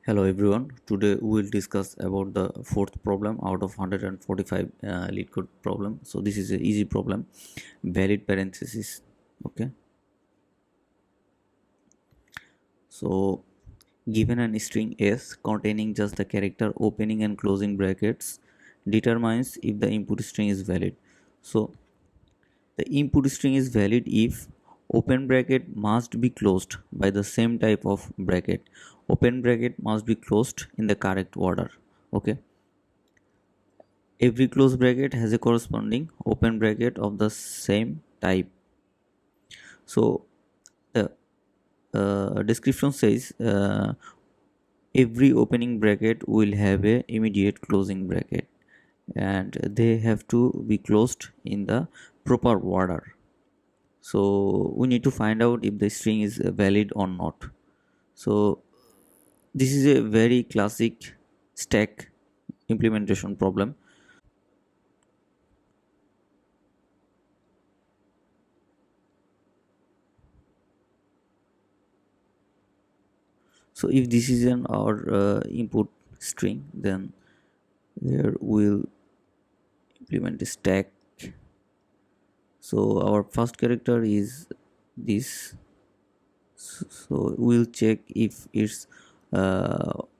Hello everyone. Today we will discuss about the fourth problem out of 145 LeetCode problem. So this is an easy problem, valid parenthesis. Okay. So given an string S containing just the character opening and closing brackets determines if the input string is valid. So the input string is valid if open bracket must be closed by the same type of bracket. Open bracket must be closed in the correct order. Okay. Every close bracket has a corresponding open bracket of the same type. So the description says every opening bracket will have a immediate closing bracket and they have to be closed in the proper order. So we need to find out if the string is valid or not. So this is a very classic stack implementation problem. So if this is an our input string, then here we'll implement a stack. So our first character is this. So we'll check if it's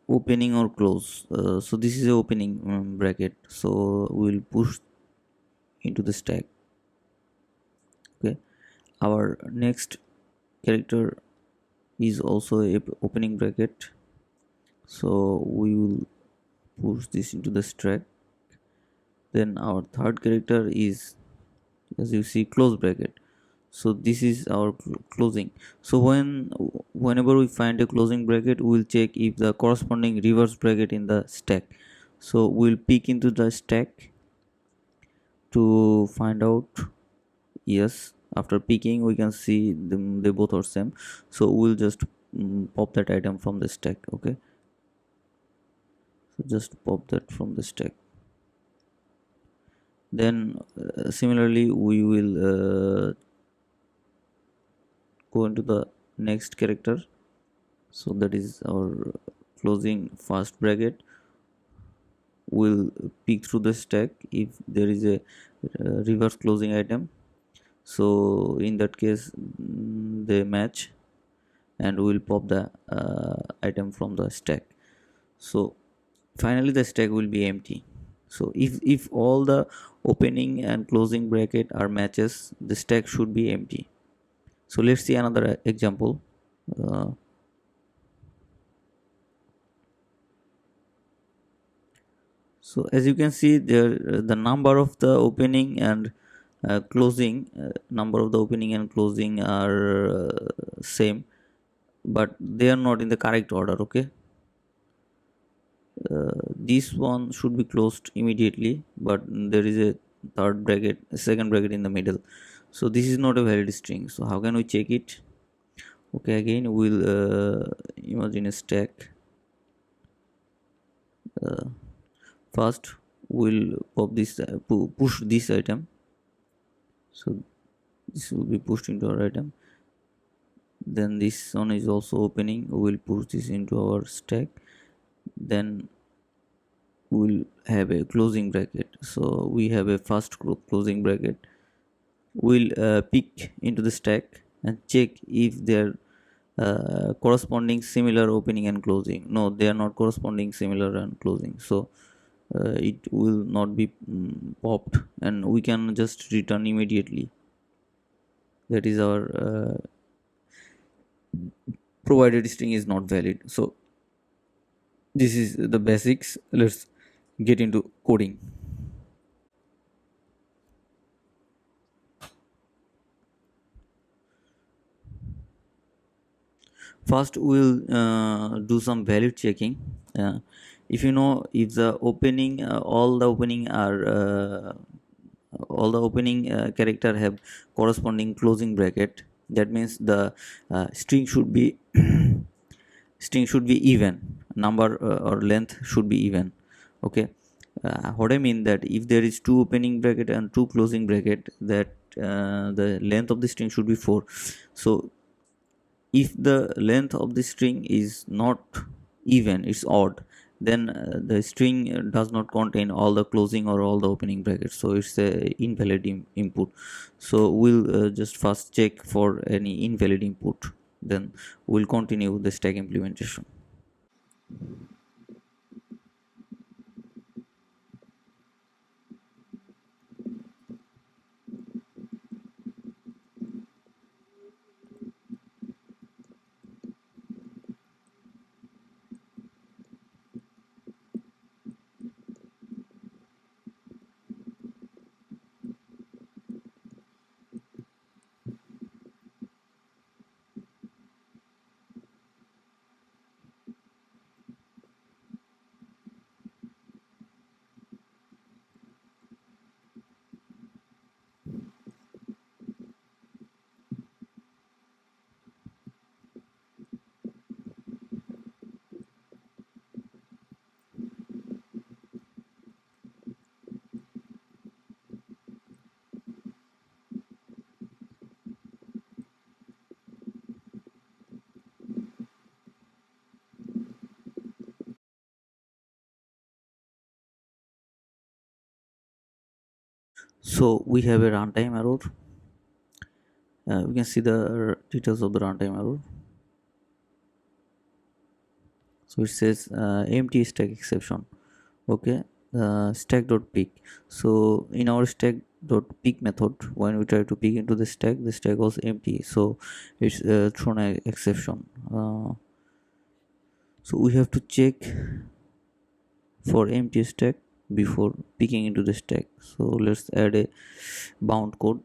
opening or close. So this is a opening bracket. So we'll push into the stack. Okay. Our next character is also a opening bracket. So we will push this into the stack. Then our third character is, as you see, close bracket. So this is our closing. So whenever we find a closing bracket, we'll check if the corresponding reverse bracket in the stack. So we'll peek into the stack to find out. Yes, after peeking we can see them, they both are same. So we'll just pop that item from the stack. Okay, so just pop that from the stack. Then similarly we will go into the next character. So that is our closing first bracket. We'll peek through the stack if there is a reverse closing item. So in that case they match, and we'll pop the item from the stack. So finally the stack will be empty. So if all the opening and closing bracket are matches, the stack should be empty. So let's see another example. uh, so as you can see there, the number of the opening and closing number of the opening and closing are same, but they are not in the correct order. Okay, this one should be closed immediately, but there is a third bracket, a second bracket in the middle. So this is not a valid string. So how can we check it? Okay, again we'll imagine a stack. First we'll pop this push this item. So this will be pushed into our item. Then this one is also opening, we'll push this into our stack. Then we'll have a closing bracket. So we have a first closing bracket. We'll pick into the stack and check if they're corresponding similar opening and closing. No, they are not corresponding similar and closing. So it will not be popped, and we can just return immediately. That is our provided string is not valid. So this is the basics. Let's get into coding. First we'll do some value checking. If you know, if the opening all the opening character have corresponding closing bracket, that means the string should be string should be even, number or length should be even. Okay, what I mean that if there is two opening bracket and two closing bracket, that the length of the string should be 4. So if the length of the string is not even, it's odd, then the string does not contain all the closing or all the opening brackets, so it's a invalid input. So we'll just first check for any invalid input, then we'll continue the stack implementation. So we have a runtime error. We can see the details of the runtime error. So it says empty stack exception. Okay, stack.pick. So in our stack.pick method, when we try to pick into the stack was empty, so it's thrown an exception. So we have to check for empty stack before picking into the stack. So let's add a bound code.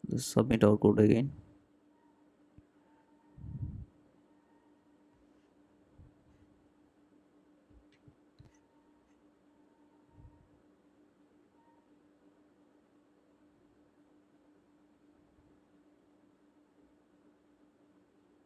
Let's submit our code again.